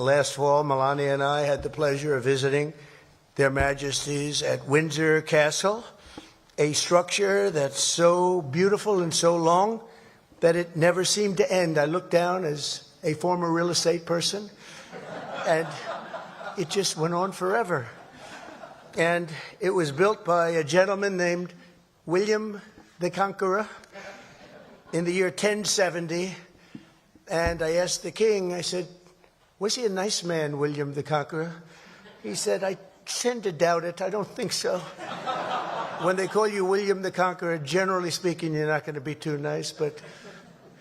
last fall, Melania and I had the pleasure of visiting Their Majesties at Windsor Castle, a structure that's so beautiful and so long that it never seemed to end. I looked down as a former real estate person, and it just went on forever. And it was built by a gentleman named William the Conqueror in the year 1070. And I asked the king, I said, was he a nice man, William the Conqueror? He said, I tend to doubt it. I don't think so. When they call you William the Conqueror, generally speaking, you're not going to be too nice, but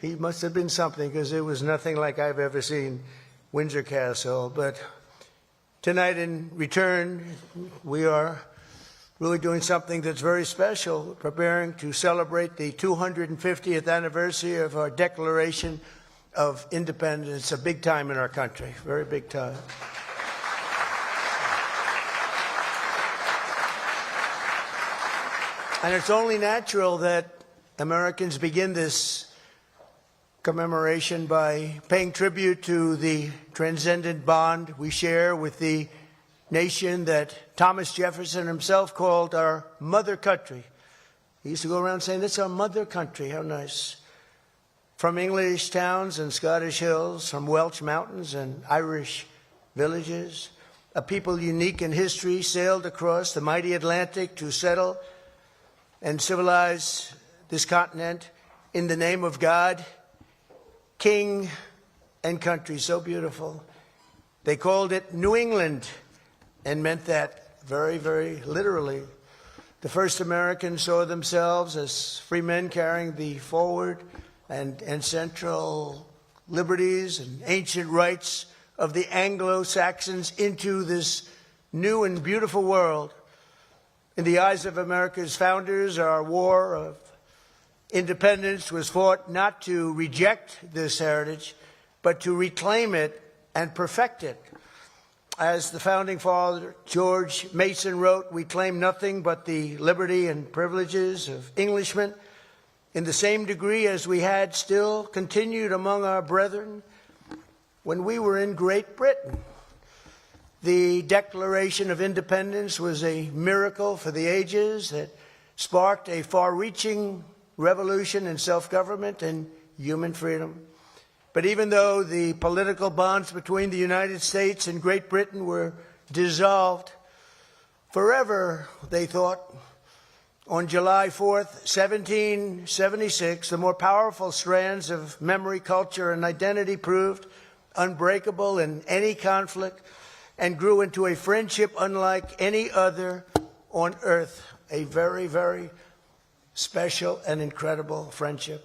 he must have been something, because it was nothing like I've ever seen Windsor Castle. But tonight, in return, we are really doing something that's very special, preparing to celebrate the 250th anniversary of our Declaration of Independence, a big time in our country, very big time. And it's only natural that Americans begin this commemoration by paying tribute to the transcendent bond we share with the nation that Thomas Jefferson himself called our mother country. He used to go around saying, "That's our mother country." How nice. From English towns and Scottish hills, from Welsh mountains and Irish villages, a people unique in history sailed across the mighty Atlantic to settle and civilize this continent in the name of God, King, and country. So beautiful. They called it New England and meant that very, very literally. The first Americans saw themselves as free men carrying the forward and central liberties and ancient rights of the Anglo-Saxons into this new and beautiful world. In the eyes of America's founders, our war of independence was fought not to reject this heritage, but to reclaim it and perfect it. As the founding father, George Mason, wrote, "We claim nothing but the liberty and privileges of Englishmen, in the same degree as we had still continued among our brethren when we were in Great Britain." The Declaration of Independence was a miracle for the ages that sparked a far-reaching revolution in self-government and human freedom. But even though the political bonds between the United States and Great Britain were dissolved forever, they thought, on July 4th, 1776, the more powerful strands of memory, culture, and identity proved unbreakable in any conflict and grew into a friendship unlike any other on earth. A very, very special and incredible friendship.